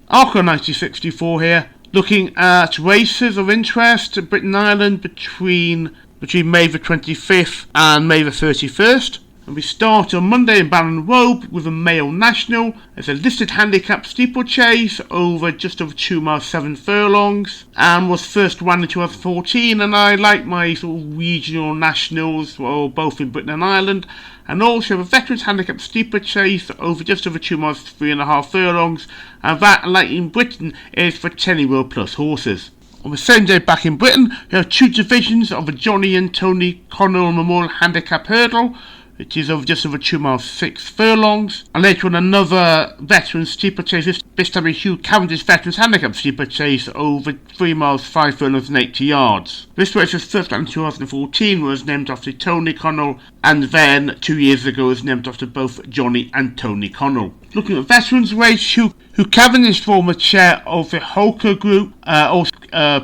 Arco 1964 here, looking at races of interest in Britain and Ireland between May the 25th and May the 31st. And we start on Monday in Ballinrobe with a male national. It's a listed handicap steeplechase over just over 2 miles 7 furlongs, and was first run in 2014. And I like my sort of regional nationals, well, both in Britain and Ireland. And also a veterans handicap steeplechase over just over 2 miles 3.5 furlongs, and that, like in Britain, is for 10-year-old plus horses. On the same day back in Britain, we have two divisions of a Johnny and Tony Connell Memorial Handicap Hurdle, which is over just over 2 miles 6 furlongs, and later on another veteran steeplechase, this time a Hugh Cavendish Veterans Handicap steeplechase over 3 miles 5 furlongs and 80 yards. This race was first run in 2014, was named after Tony Connell, and then 2 years ago was named after both Johnny and Tony Connell. Looking at veterans race, Hugh Cavendish, former chair of the Holker Group, also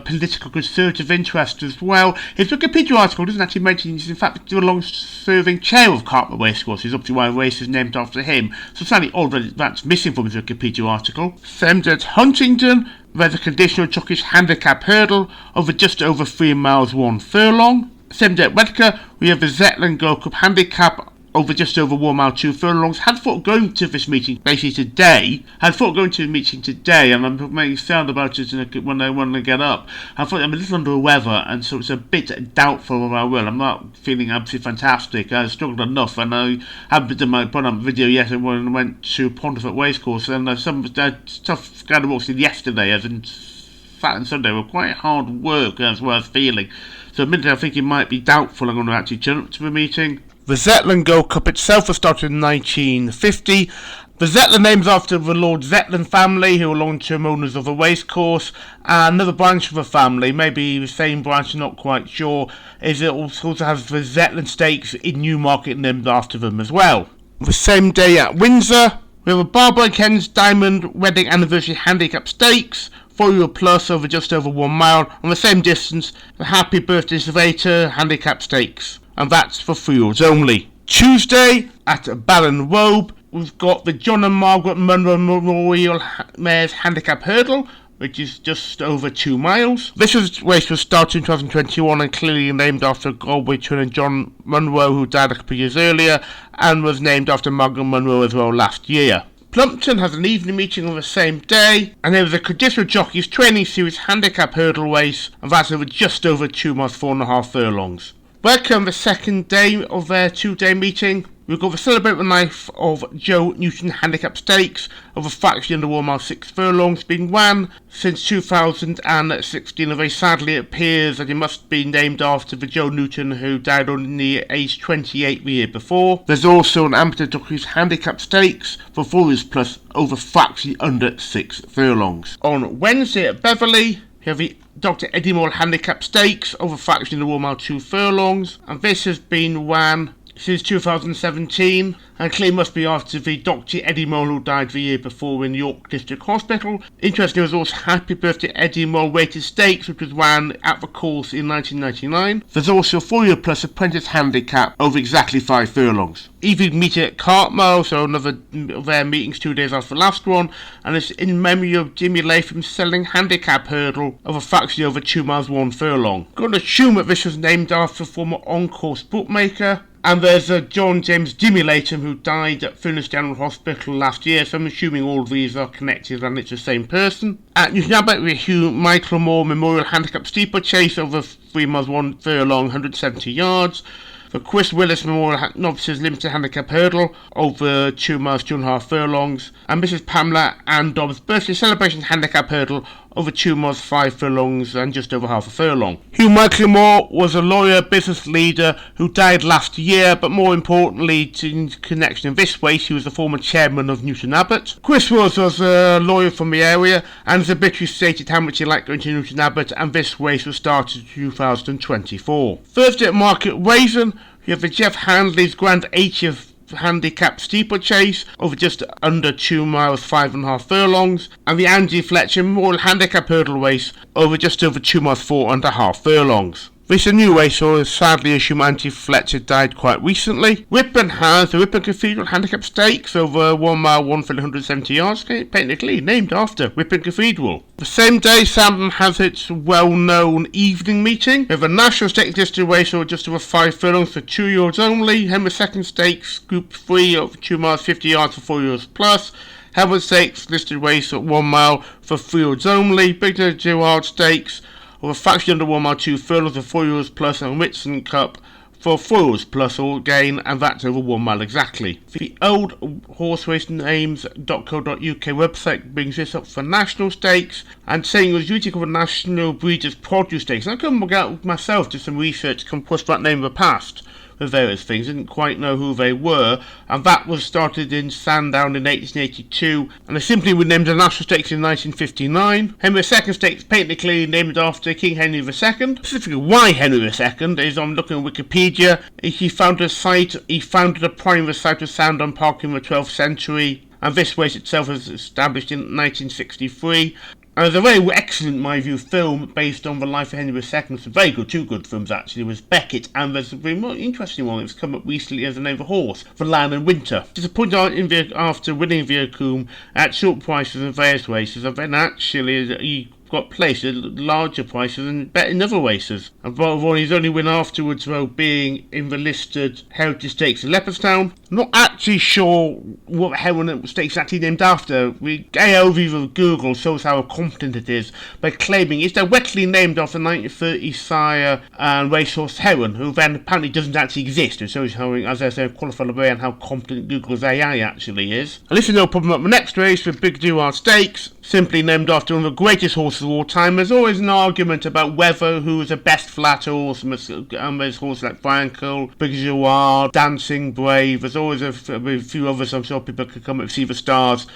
political conservative interest as well. His Wikipedia article doesn't actually mention he's in fact the long-serving chair of Cartmel Racecourse. It's up to why a race is named after him. So slightly odd that that's missing from his Wikipedia article. Same at Huntingdon, there's a conditional jockeys handicap hurdle over just over 3 miles 1 furlong. Same day at Redcar, we have the Zetland Gold Cup handicap over just over 1 mile 2 furlongs. Had thought going to this meeting basically today. And I'm making sound about it when I get up. I thought I'm a little under the weather, and so it's a bit doubtful if I will. I'm not feeling absolutely fantastic. I struggled enough, and I haven't done my put up video yet. And when I went to Pontefract Racecourse, and some stuff kind of walks in yesterday, as in Saturday and Sunday, were quite hard work as well as feeling. So admittedly, I think it might be doubtful I'm going to actually turn up to the meeting. The Zetland Gold Cup itself was started in 1950. The Zetland names after the Lord Zetland family, who were long-term owners of the racecourse. And another branch of the family, maybe the same branch, not quite sure, is it also has the Zetland Stakes in Newmarket named after them as well. The same day at Windsor, we have a Barbara Ken's Diamond Wedding Anniversary Handicap Stakes, 4 plus over just over 1 mile. On the same distance, the Happy Birthday Surveyor Handicap Stakes, and that's for 3-year-olds only. Tuesday at Ballinrobe, we've got the John and Margaret Munro Memorial Mares Handicap Hurdle, which is just over 2 miles. This race was started in 2021 and clearly named after Galway twin John Munro, who died a couple of years earlier, and was named after Margaret Munro as well last year. Plumpton has an evening meeting on the same day, and there was a Conditional Jockeys Training Series Handicap Hurdle race, and that's over just over 2 miles 4.5 furlongs. Welcome the second day of their 2-day meeting. We've got the Celebrate the Life of Joe Newton Handicap Stakes over fractionally under 1 mile 6 furlongs, being ran since 2016. And very sadly it appears that it must be named after the Joe Newton who died only age 28 the year before. There's also an Amateur Jockeys Handicap Stakes for 4-years plus over fractionally under 6 furlongs. On Wednesday at Beverley, we have the Dr. Eddie Moore Handicap Stakes over fractionally under 1 mile 2 furlongs, and this has been ran since 2017, and claim must be after the Dr. Eddie Mole who died the year before in York District Hospital. Interestingly, there was also Happy Birthday Eddie Mole Weighted Stakes, which was ran at the course in 1999. There's also a 4-year plus apprentice handicap over exactly 5 furlongs. Evening meeting at Cartmel, so another of their meetings 2 days after the last one, and it's in memory of Jimmy Latham's selling handicap hurdle of a fraction over 2 miles 1 furlong. I'm going to assume that this was named after a former on-course bookmaker. And there's a John James Jimmy Latham who died at Furness General Hospital last year, so I'm assuming all of these are connected and it's the same person. At Newton Abbot, we have Michael Moore Memorial Handicap Steeplechase over 3 miles 1 furlong, 170 yards. The Chris Willis Memorial Novices Limited Handicap Hurdle over 2 miles 2.5 furlongs, and Mrs. Pamela Ann Dobbs Birthday Celebration Handicap Hurdle over 2 miles 5 furlongs and just over half a furlong. Hugh Michael Moore was a lawyer, business leader who died last year, but more importantly, in connection in this race, he was the former chairman of Newton Abbot. Chris Wills was a lawyer from the area, and his obituary stated how much he liked going to Newton Abbot, and this race was started in 2024. Thursday at Market Rasen, you have the Jeff Handley's Grand 80th Handicap Steeplechase over just under 2 miles 5.5 furlongs, and the Andy Fletcher Memorial Handicap Hurdle Race over just over 2 miles 4.5 furlongs. This a new racehorse, sadly as humanity Fletcher died quite recently. Ripon has the Ripon Cathedral Handicap Stakes over 1 mile 170 yards, technically named after Ripon Cathedral. The same day, Sandown has its well-known evening meeting with a national stakes listed racehorse just over 5 furlongs for 2-year-olds only. Henry II Stakes Group 3 of 2 miles 50 yards for 4-year-olds plus. Howard Stakes listed race at 1 mile for 3-year-olds only. Big Gerard Stakes of a fraction under 1 mile 2 furlongs for 4-year-olds plus, and Whitson Cup for 4-year-olds plus all again, and that's over 1 mile exactly. The old horseracingnames.co.uk website brings this up for national stakes, and saying it was usually called National Breeders' Produce Stakes. I couldn't work out myself, did some research, come across that name in the past. For various things, didn't quite know who they were, and that was started in Sandown in 1882, and they simply renamed the National Stakes in 1959. Henry II Stakes technically named after King Henry II. Specifically why Henry II is, I'm looking at Wikipedia, he founded a primary site of Sandown Park in the 12th century, and this race itself was established in 1963. And there's a very excellent, in my view, film based on the life of Henry II. It's a very good, 2 good films actually. It was Beckett, and there's a very more interesting one that's come up recently as the name of a horse, The Lion in Winter. Disappointed after winning Viacom at short prices in various races, and then actually he got placed at larger prices and bet in other races. And his only win afterwards, though, being in the listed Heritage Stakes in Leopardstown. I'm not actually sure what the Heritage Stakes is actually named after. The overview of Google shows how competent it is by claiming it's directly named after 1930 sire and racehorse Heron, who then apparently doesn't actually exist. It shows how, as I say, qualified away and how competent Google's AI actually is. And this is no problem at the next race with Big Gerard Stakes, simply named after one of the greatest horses of all time. There's always an argument about who is the best flat horse, and there's horses like Frankel, Big Gerard, Dancing Brave. There's always a few others. I'm sure people could come up and see the stars.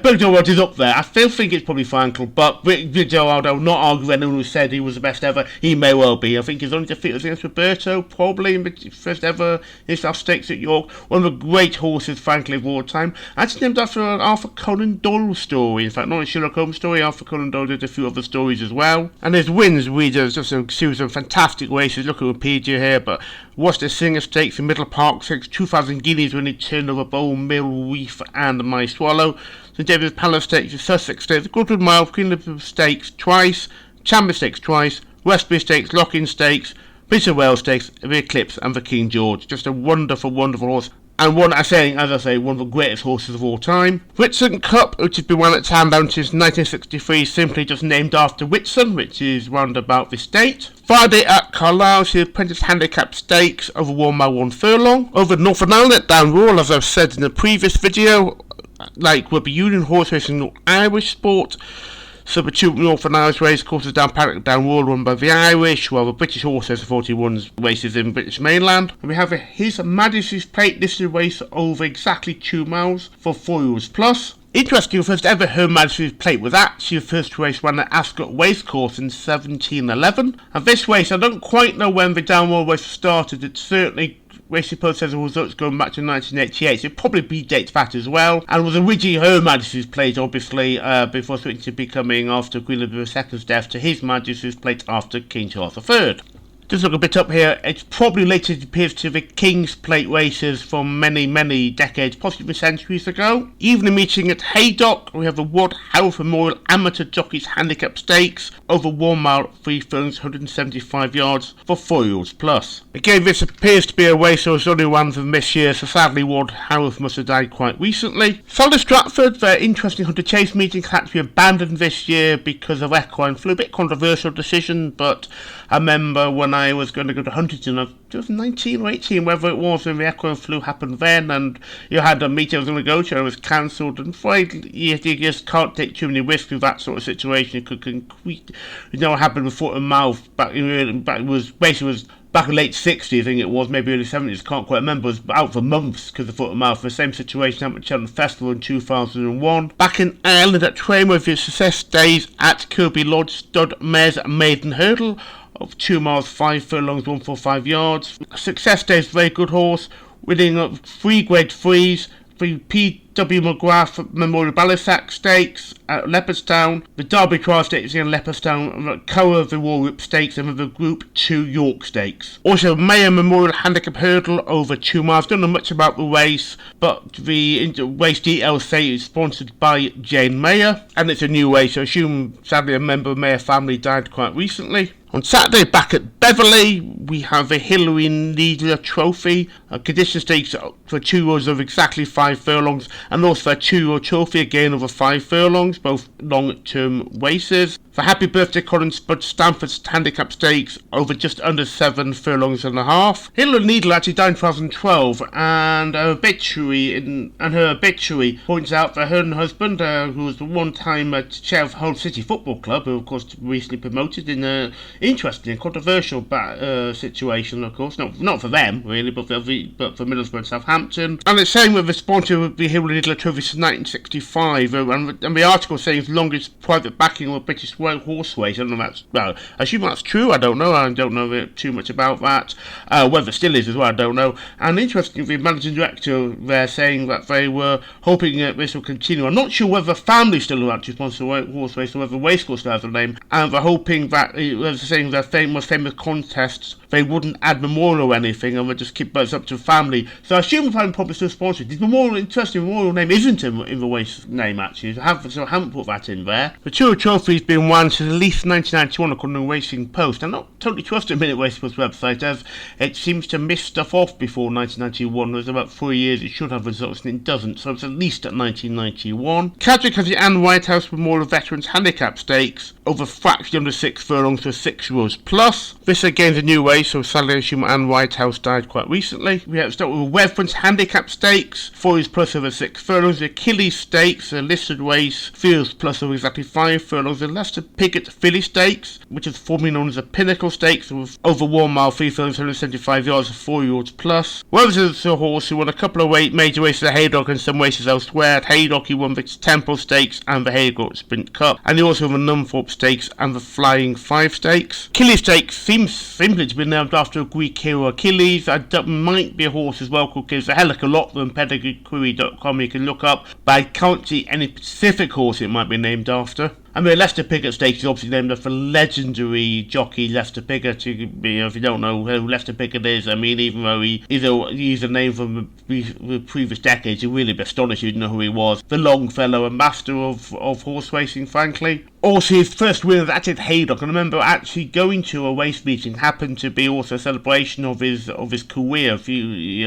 Big Gerard is up there. I still think it's probably Frankel, but Big Gerard, I will not argue with anyone who said he was the best ever. He may well be. I think his only defeat was against Roberto, probably in the first ever Listowel Stakes at York. One of the great horses, frankly, of all time. Actually named after an Arthur Conan Doyle story. In fact, not a Sherlock Holmes story. Arthur Conan Doyle did a few other stories as well. And his wins, readers, just a series of fantastic races. Look at Wikipedia here, but Worcester Singer Stakes in Middle Park, 2,000 guineas when he turned over Bowl, Mill, Reef, and My Swallow. St David's Palace Stakes, the Sussex Stakes, Goodwood Mile, Queen Elizabeth Stakes twice, Chamber Stakes twice, Westbury Stakes, Locking Stakes, Prince of Wales Stakes, the Eclipse, and the King George. Just a wonderful, wonderful horse. And one of the greatest horses of all time. Whitson Cup, which has been won at Sandown since 1963, simply just named after Whitson, which is round about this date. Friday at Carlisle, the Apprentice Handicap Stakes over 1 mile 1 furlong. Over Northern Ireland at Downwall, as I've said in the previous video, like Rugby Union, horse racing, Irish sport. So the 2 Northern Irish race courses down Paddock, down Wall, run by the Irish, while the British horse has 41 races in British mainland. And we have His Majesty's Plate listed race over exactly 2 miles for 4-year-olds plus. Interesting, the first ever Her Majesty's Plate was actually the first race run at Ascot Racecourse in 1711. And this race, I don't quite know when the Downwall race started. It certainly, Racing Post says the results going back to 1988, so it probably predates that as well, and was originally Her Majesty's Plate, obviously, before switching to becoming, after Queen Elizabeth II's death, to His Majesty's Plate after King Charles III. Just look a bit up here, it's probably related, it appears, to the King's Plate races from many, many decades, possibly centuries ago. Evening meeting at Haydock, we have the Ward Howarth Memorial Amateur Jockeys Handicap Stakes over 1 mile 3 furlongs, 175 yards for 4-year-olds plus. Again, this appears to be a race that was only one from this year, so sadly Ward Howarth must have died quite recently. Solid Stratford, their interesting Hunter Chase meeting had to be abandoned this year because of equine flu. A bit controversial decision, but I remember when I was going to go to Huntingdon, I was 19 or 18, whether it was, when the equine flu happened then, and you had a meeting I was going to go to, and it was cancelled, and you just can't take too many risks with that sort of situation. It could what happened with foot and mouth back in the late 60s, I think it was, maybe early 70s, can't quite remember. It was out for months because of foot and mouth. The same situation happened at Cheltenham Festival in 2001. Back in Ireland at Tramore with his success days at Kirby Lodge Stud Mares Maiden Hurdle of 2 miles 5 furlongs 145 yards. Success days, very good horse, winning up 3 grade 3s, 3 W. McGrath Memorial Ballysack Stakes at Leopardstown, the Derby Trial Stakes in Leopardstown, and the Curra of the Warwhoop Stakes and the Group 2 York Stakes. Also, Mayor Memorial Handicap Hurdle over 2 miles. Don't know much about the race, but the race details say it's sponsored by Jane Mayer, and it's a new race, so I assume sadly a member of the Mayer family died quite recently. On Saturday, back at Beverley, we have a Hilary Needler Trophy, a condition stakes for 2 rows of exactly 5 furlongs, and also a 2-year Trophy again over 5 furlongs, both long-term races. For Happy Birthday Colin Spud Stamford's Handicap Stakes over just under 7 furlongs and a half. Hilary Needler actually died in 2012, and her obituary points out that her and husband, who was the one-time chair of Hull City Football Club, who of course recently promoted in a interesting and controversial situation, of course, not for them really, but for Middlesbrough and Southampton. And the same with the sponsor of the Hilary Needler Trophy since 1965, and the article saying it's the longest private backing of a British horse race. I don't know if that's, well, I assume that's true. I don't know too much about that. Whether it still is as well, I don't know. And interestingly, the managing director there saying that they were hoping that this will continue. I'm not sure whether the family still allowed to sponsor a horse race or whether the racecourse still has a name, and they're hoping that, they're saying their most famous contests, they wouldn't add memorial or anything, and would just keep those up to the family. So I assume the family probably still sponsored. The memorial name isn't in the race name, actually, so I haven't put that in there. The Tour Trophy has been won since at least 1991 according to Racing Post. I'm not totally trusting Minute Racing Post website, as it seems to miss stuff off before 1991. There's about 4 years it should have results and it doesn't, so it's at least at 1991. Catterick has the Anne Whitehouse Memorial Veterans Handicap Stakes over fractionally under 6 furlongs to 6 rows plus. This again is a new race, so sadly I assume Anne Whitehouse died quite recently. We have to start with Reverence Handicap Stakes, 4 years plus over 6 furlongs, the Achilles Stakes, a listed race, 3 years plus over exactly 5 furlongs, the Leicester Piggott Filly Stakes, which is formerly known as the Pinnacle Stakes, with over 1 mile, 3 furlongs, 175 yards, 4-year-olds plus. Reverence is a horse who won a couple of major races at Haydock and some races elsewhere. At Haydock he won the Temple Stakes and the Haydock Sprint Cup, and he also won the Numthorpe Stakes and the Flying 5 Stakes. Achilles Stakes seems simply to be named after a Greek hero Achilles. That might be a horse as well called Achilles. A hell of a lot of them, pedigree.com you can look up, but I can't see any specific horse it might be named after. I mean, Lester Piggott Stakes is obviously named after legendary jockey Lester Piggott. If you don't know who Lester Piggott is, I mean, even though he's a name from the previous decades, you'd really be astonished you didn't know who he was. The Longfellow and master of horse racing, frankly. Also, his first win was actually at Haydock, and I remember actually going to a race meeting. Happened to be also a celebration of his career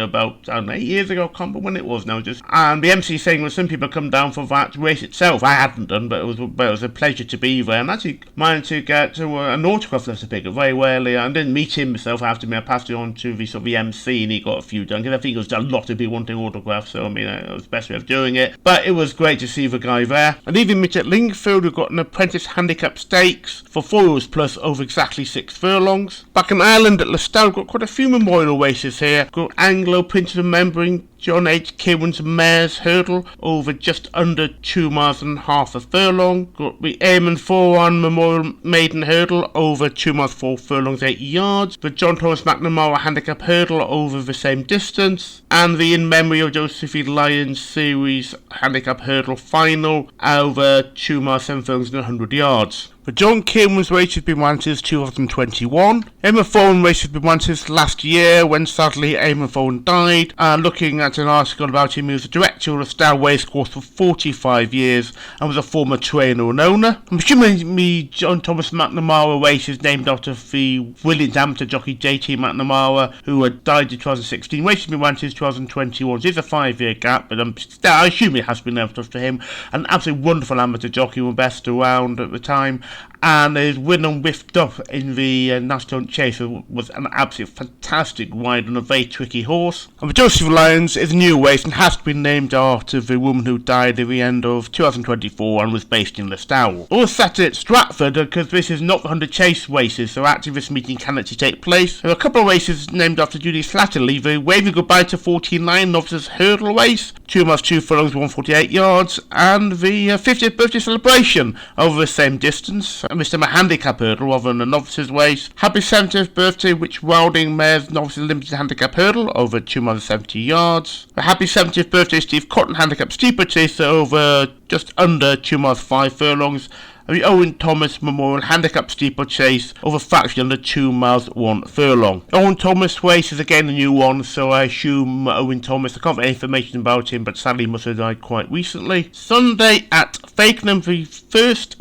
about 8 years ago. I can't remember when it was now. And the MC saying, well, some people come down for that race itself. I hadn't done, but it was a pleasure to be there, and actually managed to get an autograph of Lester Piggott very rarely. I didn't meet him myself after me. I passed it on to the MC, and he got a few done, because I think it was a lot of people wanting autographs, so I mean, it was the best way of doing it. But it was great to see the guy there. And even meet at Lingfield, who got an apprentice handicap stakes for 4 years plus over exactly 6 furlongs. Back in Ireland at Listowel, got quite a few memorial races here. Got Anglo Prince remembering John H. Kieran's Mare's Hurdle over just under 2 miles and half a furlong. Got the Eamon Foran Memorial Maiden Hurdle over 2 miles 4 furlongs 8 yards. The John Thomas McNamara Handicap Hurdle over the same distance. And the In Memory of Josephine Lyons Series Handicap Hurdle Final over 2 miles 7 furlongs and 100 yards. The John Kieran's race has been run since 2021. Eamon Foran race has been run since last year, when sadly Eamon Foran died. Looking at an article about him, he was the director of the Listowel Racecourse for 45 years and was a former trainer and owner. I'm assuming the John Thomas McNamara race is named after the brilliant amateur jockey JT McNamara, who had died in 2016. Race has been run since 2021. There's a 5-year gap, but I assume it has been named after him. An absolutely wonderful amateur jockey, who was best around at the time. And his win and whiffed up in the National Chase was an absolute fantastic ride on a very tricky horse. And the Joseph Lyons is a new race and has been named after the woman who died at the end of 2024 and was based in Listowel. All set at Stratford, because this is not the 100 Chase races, so actually this meeting can actually take place. There are a couple of races named after Judy Slattery. The Waving Goodbye to 49 Novices Hurdle Race, 2 miles 2 furlongs 148 yards, and the 50th birthday celebration over the same distance, yards, and this time a handicap hurdle rather than a novices race. Happy 70th birthday Rich Wilding Mares Novices Limited Handicap Hurdle over 2 miles 70 yards. A happy 70th birthday Steve Cotton Handicap Steeplechase over just under 2 miles 5 furlongs. And the Owen Thomas Memorial Handicap Steeplechase over fractionally under 2 miles 1 furlong. Owen Thomas race is again a new one, so I assume Owen Thomas, I can't get any information about him, but sadly he must have died quite recently. Sunday at Fakenham, the first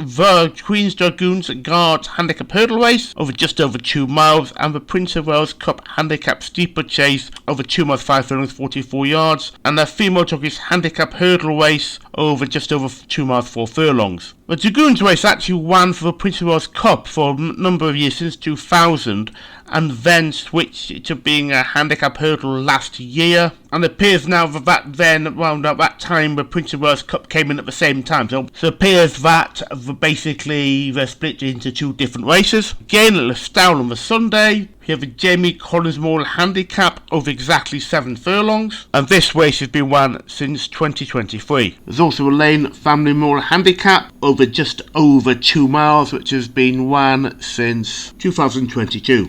Queen's Dragoons Guards Handicap Hurdle Race over just over 2 miles, and the Prince of Wales Cup Handicap Steeplechase over 2 miles 5 furlongs 44 yards, and the Female Jockeys Handicap Hurdle Race over just over 2 miles 4 furlongs. The Dragoons race actually ran for the Prince of Wales Cup for a number of years since 2000, and then switched to being a handicap hurdle last year. And it appears now that around at that time, the Prince of Wales Cup came in at the same time. So it appears that basically they're split into 2 different races. Again, at Listowel on the Sunday, we have a Jamie Collins Memorial Handicap over exactly 7 furlongs, and this race has been run since 2023. There's also a Lane Family Memorial Handicap over just over 2 miles, which has been run since 2022.